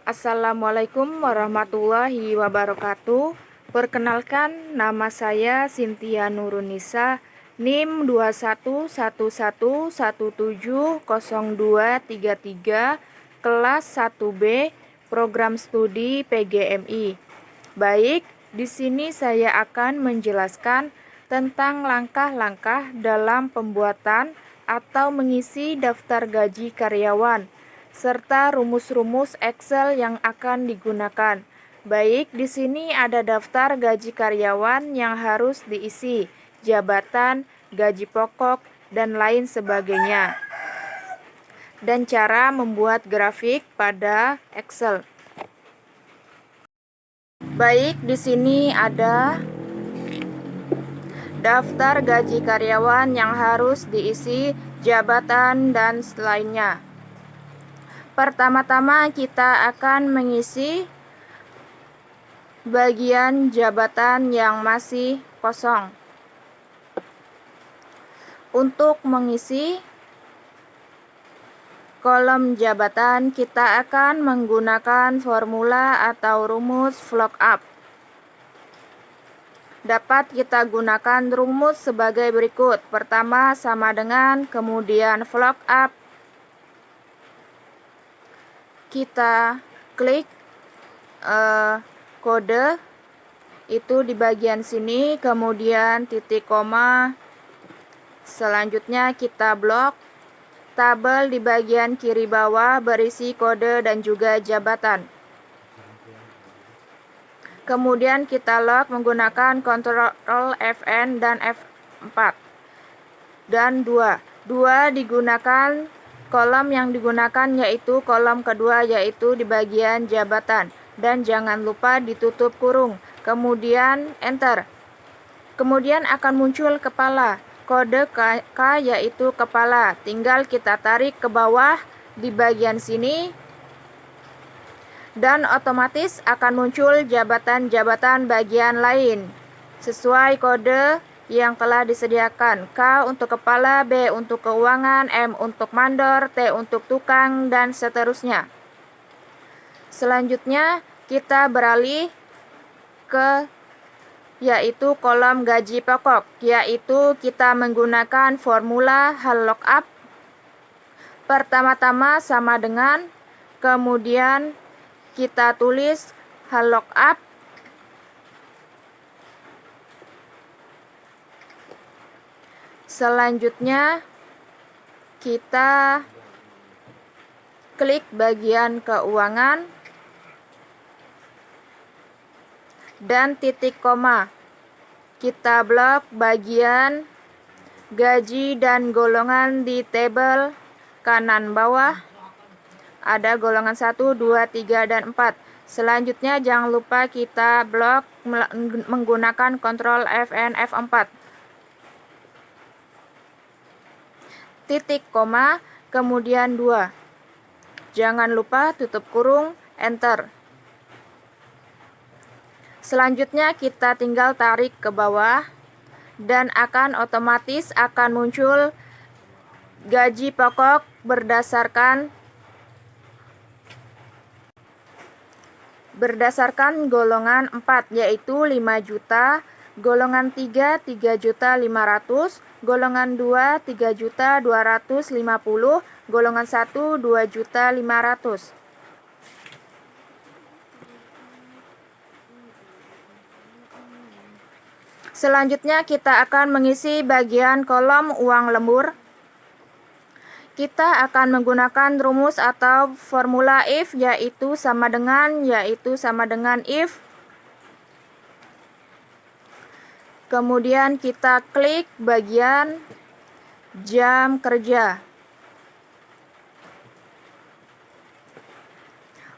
Assalamualaikum warahmatullahi wabarakatuh. Perkenalkan, nama saya Cynthia Nurunisa, NIM 2117170233, kelas 1B, program studi PGMI. Baik, di sini saya akan menjelaskan tentang langkah-langkah dalam pembuatan atau mengisi daftar gaji karyawan serta rumus-rumus Excel yang akan digunakan. Baik, di sini ada daftar gaji karyawan yang harus diisi, jabatan, gaji pokok, dan lain sebagainya. Dan cara membuat grafik pada Excel. Baik, di sini ada daftar gaji karyawan yang harus diisi, jabatan, dan lainnya. Pertama-tama kita akan mengisi bagian jabatan yang masih kosong. Untuk mengisi kolom jabatan, kita akan menggunakan formula atau rumus VLOOKUP. Dapat kita gunakan rumus sebagai berikut. Pertama sama dengan, kemudian VLOOKUP. Kita klik kode itu di bagian sini, kemudian titik koma. Selanjutnya kita blok tabel di bagian kiri bawah berisi kode dan juga jabatan. Kemudian kita log menggunakan Ctrl Fn dan F4 dan 2 digunakan. Kolom yang digunakan yaitu kolom kedua, yaitu di bagian jabatan, dan jangan lupa ditutup kurung, kemudian enter. Kemudian akan muncul kepala, kode K yaitu kepala, tinggal kita tarik ke bawah di bagian sini dan otomatis akan muncul jabatan-jabatan bagian lain sesuai kode yang telah disediakan. K untuk kepala, B untuk keuangan, M untuk mandor, T untuk tukang, dan seterusnya. Selanjutnya kita beralih ke yaitu kolom gaji pokok, yaitu kita menggunakan formula hal lookup. Pertama-tama sama dengan, kemudian kita tulis hal lookup. Selanjutnya kita klik bagian keuangan dan titik koma. Kita blok bagian gaji dan golongan di tabel kanan bawah. Ada golongan 1, 2, 3, dan 4. Selanjutnya jangan lupa kita blok menggunakan Ctrl Fn F4. Titik koma, kemudian 2. Jangan lupa tutup kurung, enter. Selanjutnya kita tinggal tarik ke bawah dan akan otomatis akan muncul gaji pokok berdasarkan golongan 4, yaitu 5 juta, golongan 3, 3.500.000, golongan 2, 3.250.000, golongan 1, 2.500.000. Selanjutnya kita akan mengisi bagian kolom uang lembur. Kita akan menggunakan rumus atau formula if, yaitu sama dengan if. Kemudian kita klik bagian jam kerja.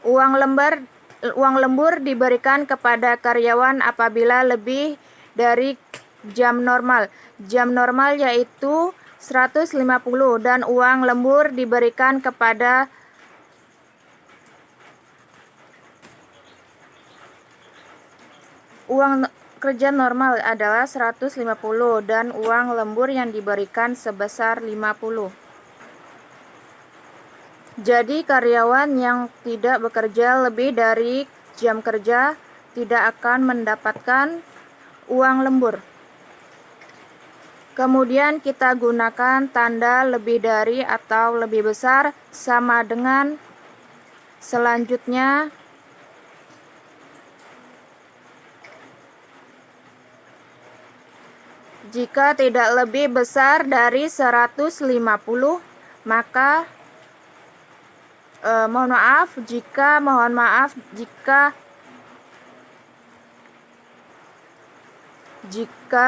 Uang lembur diberikan kepada karyawan apabila lebih dari jam normal. Jam normal yaitu 150 dan uang lembur diberikan kepada uang kerja normal adalah 150 dan uang lembur yang diberikan sebesar 50. Jadi karyawan yang tidak bekerja lebih dari jam kerja tidak akan mendapatkan uang lembur. Kemudian kita gunakan tanda lebih dari atau lebih besar sama dengan selanjutnya. Jika tidak lebih besar dari 150, maka mohon maaf jika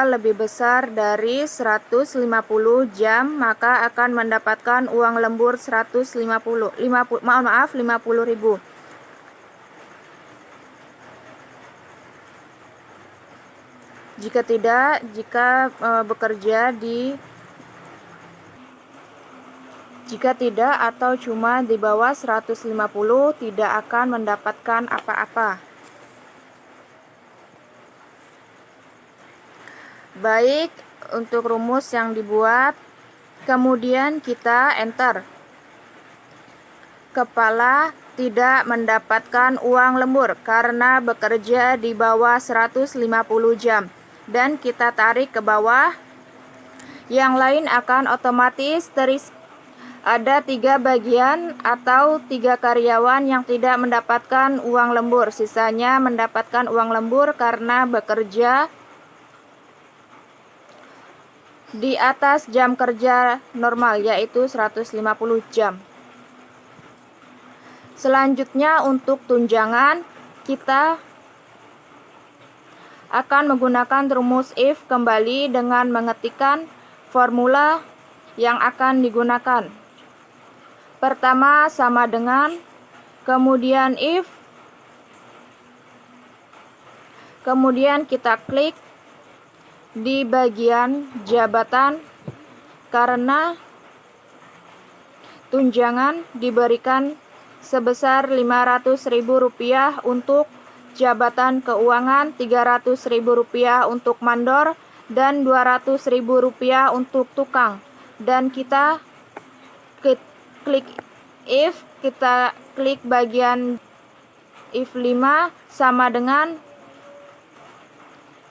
lebih besar dari 150 jam, maka akan mendapatkan uang lembur 50.000. Jika tidak, jika tidak atau cuma di bawah 150 tidak akan mendapatkan apa-apa. Baik, untuk rumus yang dibuat, kemudian kita enter. Kepala tidak mendapatkan uang lembur karena bekerja di bawah 150 jam. Dan kita tarik ke bawah, yang lain akan otomatis ada 3 bagian atau 3 karyawan yang tidak mendapatkan uang lembur. Sisanya mendapatkan uang lembur karena bekerja di atas jam kerja normal, yaitu 150 jam. Selanjutnya untuk tunjangan, kita akan menggunakan rumus if kembali dengan mengetikkan formula yang akan digunakan. Pertama sama dengan, kemudian if, kemudian kita klik di bagian jabatan karena tunjangan diberikan sebesar Rp500.000 untuk jabatan keuangan, Rp300.000 untuk mandor, dan Rp200.000 untuk tukang. Dan kita klik if, kita klik bagian if 5 sama dengan,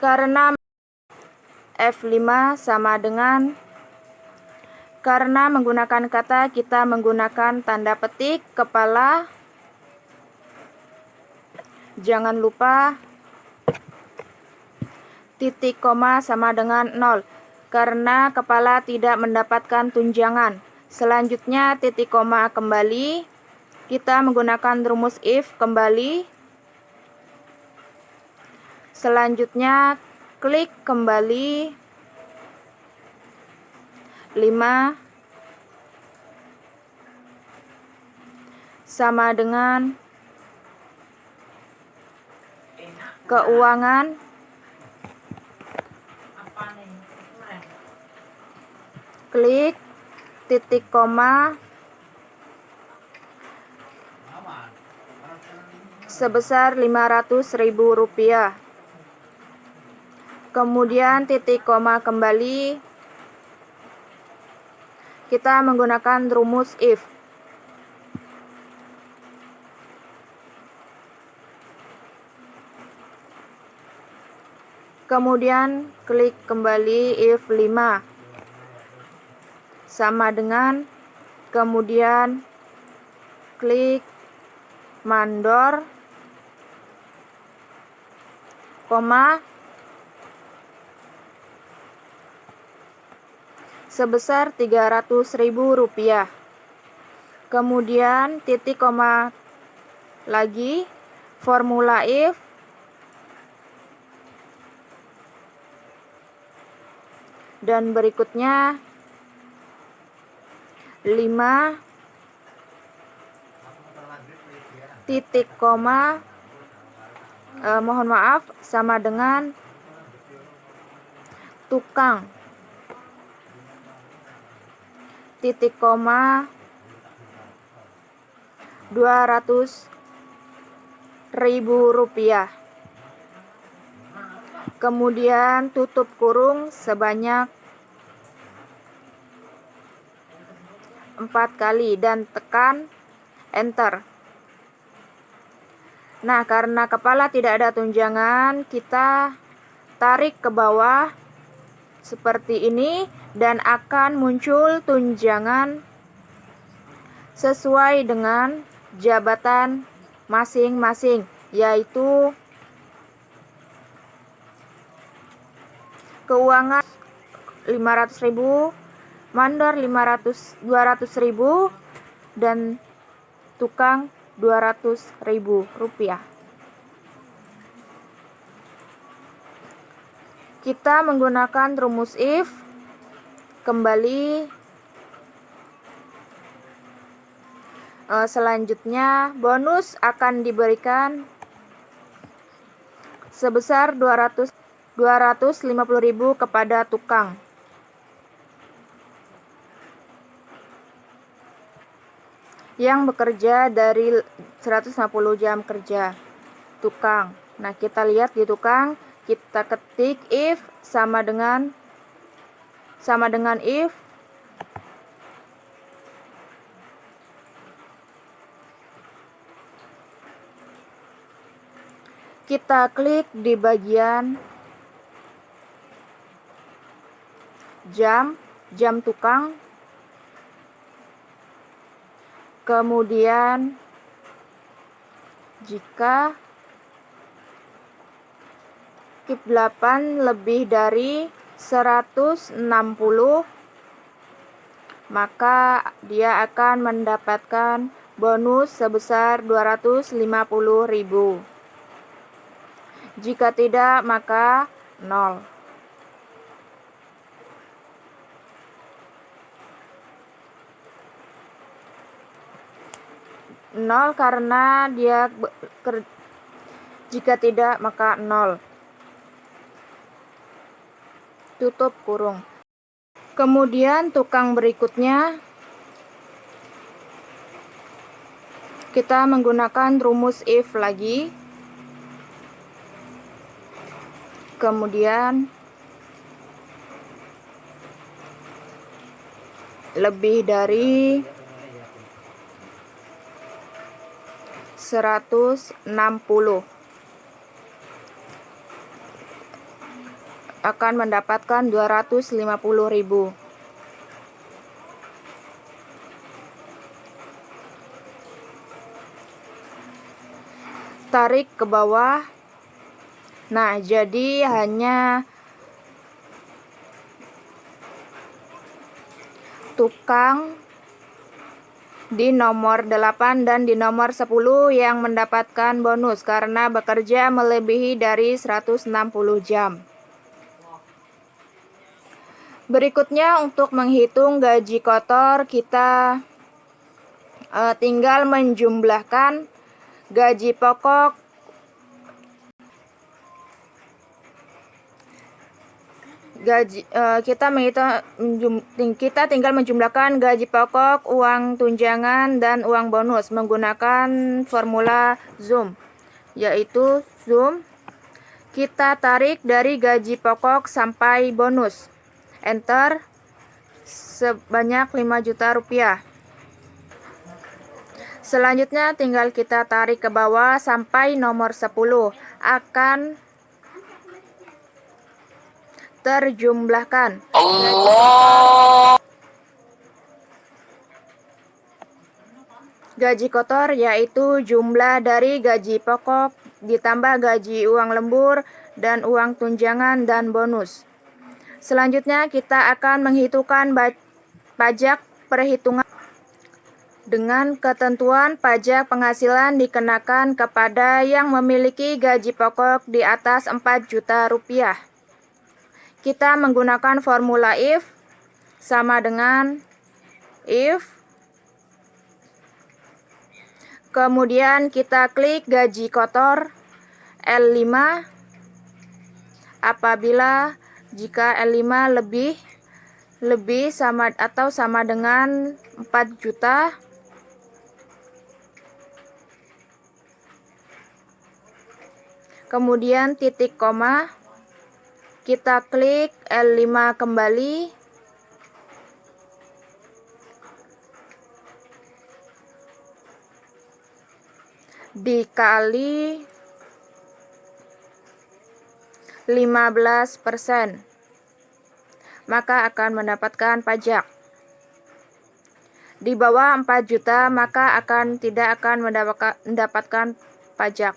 karena F5 sama dengan, karena menggunakan kata, kita menggunakan tanda petik kepala. Jangan lupa titik koma sama dengan 0 karena kepala tidak mendapatkan tunjangan. Selanjutnya titik koma kembali, kita menggunakan rumus if kembali. Selanjutnya klik kembali 5 sama dengan keuangan, klik titik koma sebesar Rp500.000. Kemudian titik koma kembali, kita menggunakan rumus if. Kemudian klik kembali if 5 sama dengan, kemudian klik mandor, koma, sebesar Rp300.000. Kemudian titik koma lagi, formula if, dan berikutnya 5 titik koma sama dengan tukang, titik koma Rp200.000. Kemudian tutup kurung sebanyak 4 kali dan tekan enter. Nah, karena kepala tidak ada tunjangan, kita tarik ke bawah seperti ini dan akan muncul tunjangan sesuai dengan jabatan masing-masing, yaitu keuangan 500.000, mandor 200.000, dan tukang 200.000 rupiah. Kita menggunakan rumus if. Kembali selanjutnya bonus akan diberikan sebesar 250.000 kepada tukang. Yang bekerja dari 150 jam kerja. Tukang. Nah, kita lihat di tukang, kita ketik if sama dengan if. Kita klik di bagian jam tukang. Kemudian jika KIP 8 lebih dari 160, maka dia akan mendapatkan bonus sebesar 250.000. Jika tidak, maka 0. Nol karena dia jika tidak maka 0. Tutup kurung. Kemudian tukang berikutnya kita menggunakan rumus if lagi. Kemudian lebih dari 160 akan mendapatkan 250.000. Tarik ke bawah. Nah, jadi hanya tukang di nomor 8 dan di nomor 10 yang mendapatkan bonus karena bekerja melebihi dari 160 jam. Berikutnya untuk menghitung gaji kotor, kita tinggal menjumlahkan gaji pokok kita tinggal menjumlahkan gaji pokok, uang tunjangan, dan uang bonus menggunakan formula Zoom, yaitu Zoom. Kita tarik dari gaji pokok sampai bonus, enter, sebanyak 5 juta rupiah. Selanjutnya tinggal kita tarik ke bawah sampai nomor 10, akan terjumlahkan gaji kotor, yaitu jumlah dari gaji pokok ditambah gaji uang lembur dan uang tunjangan dan bonus. Selanjutnya kita akan menghitungkan pajak perhitungan dengan ketentuan pajak penghasilan dikenakan kepada yang memiliki gaji pokok di atas 4 juta rupiah. Kita menggunakan formula if sama dengan if. Kemudian kita klik gaji kotor L5 apabila jika L5 lebih sama atau sama dengan 4 juta. Kemudian titik koma. Kita klik L5 kembali. dikali 15%, maka akan mendapatkan pajak. Di bawah 4 juta maka tidak akan mendapatkan pajak.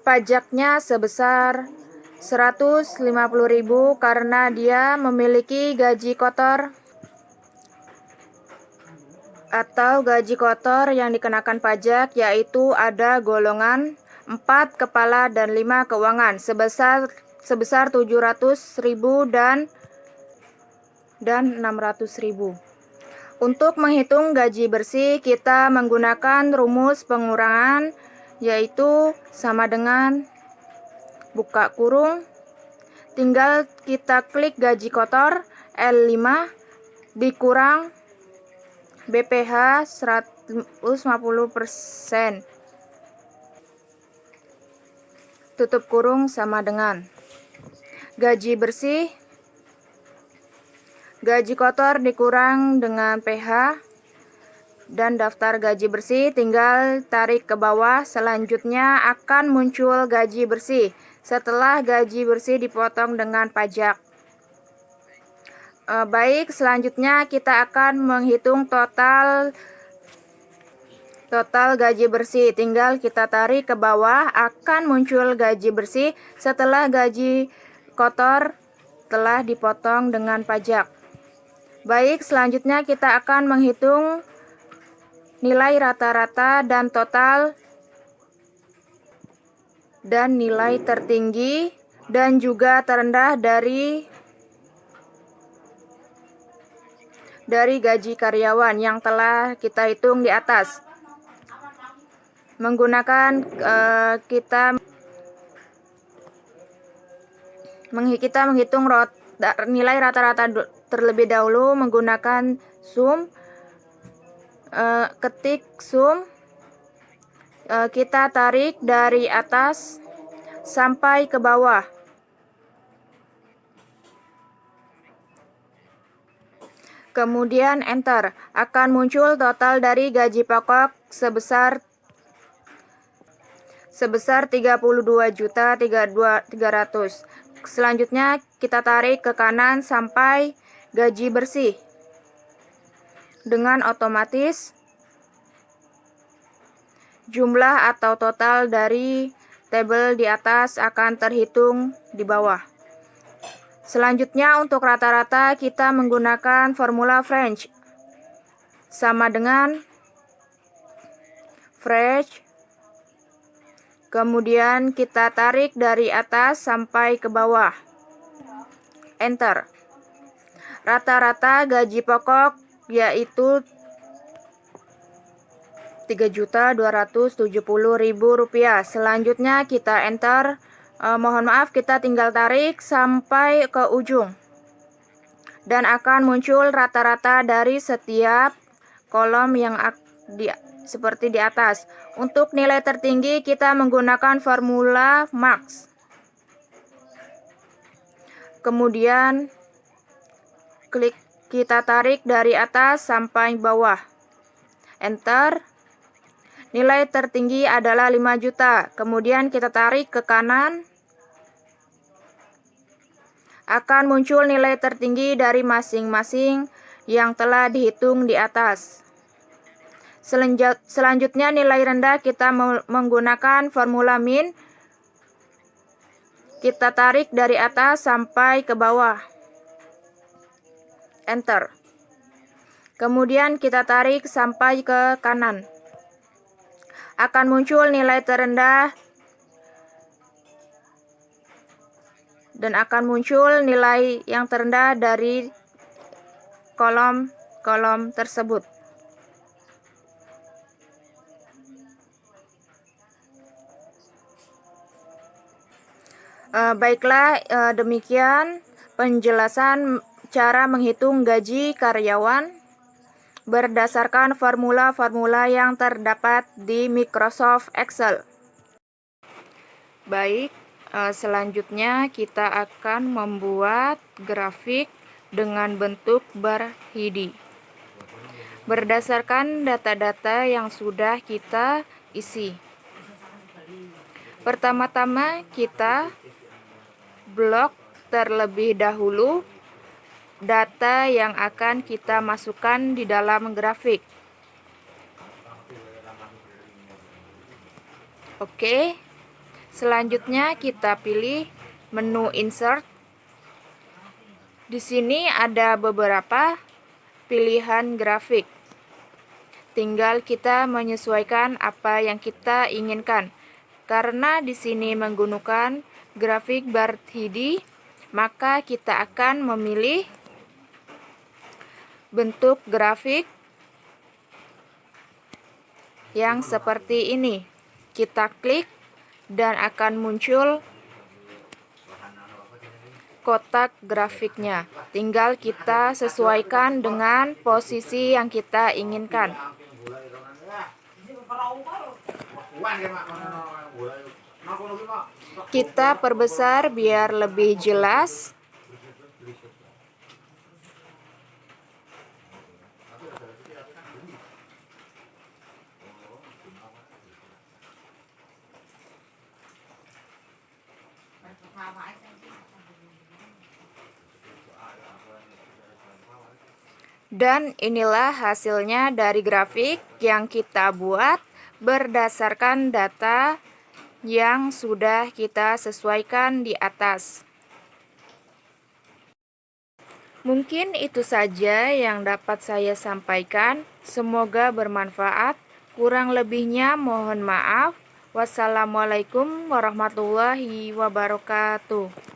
Pajaknya sebesar 150.000 karena dia memiliki gaji kotor atau gaji kotor yang dikenakan pajak, yaitu ada golongan 4 kepala dan 5 keuangan sebesar 700.000 dan 600.000. Untuk menghitung gaji bersih kita menggunakan rumus pengurangan, yaitu sama dengan buka kurung, tinggal kita klik gaji kotor L5 dikurang BPH 150%, tutup kurung sama dengan gaji bersih, gaji kotor dikurang dengan PH, dan daftar gaji bersih tinggal tarik ke bawah. Selanjutnya akan muncul gaji bersih setelah gaji bersih dipotong dengan pajak. Baik, selanjutnya kita akan menghitung total gaji bersih. Tinggal kita tarik ke bawah, akan muncul gaji bersih setelah gaji kotor telah dipotong dengan pajak. Baik, selanjutnya kita akan menghitung nilai rata-rata dan total dan nilai tertinggi dan juga terendah dari gaji karyawan yang telah kita hitung di atas. Menggunakan kita menghitung nilai rata-rata terlebih dahulu menggunakan sum. Ketik sum, kita tarik dari atas sampai ke bawah. Kemudian enter, akan muncul total dari gaji pokok sebesar 32.300.000. Selanjutnya kita tarik ke kanan sampai gaji bersih. Dengan otomatis jumlah atau total dari tabel di atas akan terhitung di bawah. Selanjutnya untuk rata-rata kita menggunakan formula French. Sama dengan French. Kemudian kita tarik dari atas sampai ke bawah. Enter. Rata-rata gaji pokok yaitu Rp3.270.000. Selanjutnya kita enter. Mohon maaf, kita tinggal tarik sampai ke ujung dan akan muncul rata-rata dari setiap kolom yang seperti di atas. Untuk nilai tertinggi kita menggunakan formula max. Kemudian kita tarik dari atas sampai bawah. Enter. Nilai tertinggi adalah 5 juta. Kemudian kita tarik ke kanan. Akan muncul nilai tertinggi dari masing-masing yang telah dihitung di atas. Selanjutnya nilai rendah kita menggunakan formula min. Kita tarik dari atas sampai ke bawah. Enter. Kemudian kita tarik sampai ke kanan. Akan muncul nilai terendah dan akan muncul nilai yang terendah dari kolom tersebut. Baiklah, demikian penjelasan cara menghitung gaji karyawan berdasarkan formula-formula yang terdapat di Microsoft Excel. Baik, selanjutnya kita akan membuat grafik dengan bentuk bar HIDI. Berdasarkan data-data yang sudah kita isi. Pertama-tama kita blok terlebih dahulu data yang akan kita masukkan di dalam grafik. Oke. Selanjutnya kita pilih menu insert. Di sini ada beberapa pilihan grafik. Tinggal kita menyesuaikan apa yang kita inginkan. Karena di sini menggunakan grafik bar HIDI, maka kita akan memilih bentuk grafik yang seperti ini. Kita klik dan akan muncul kotak grafiknya. Tinggal kita sesuaikan dengan posisi yang kita inginkan. Kita perbesar biar lebih jelas. Dan inilah hasilnya dari grafik yang kita buat berdasarkan data yang sudah kita sesuaikan di atas. Mungkin itu saja yang dapat saya sampaikan. Semoga bermanfaat. Kurang lebihnya mohon maaf. Wassalamualaikum warahmatullahi wabarakatuh.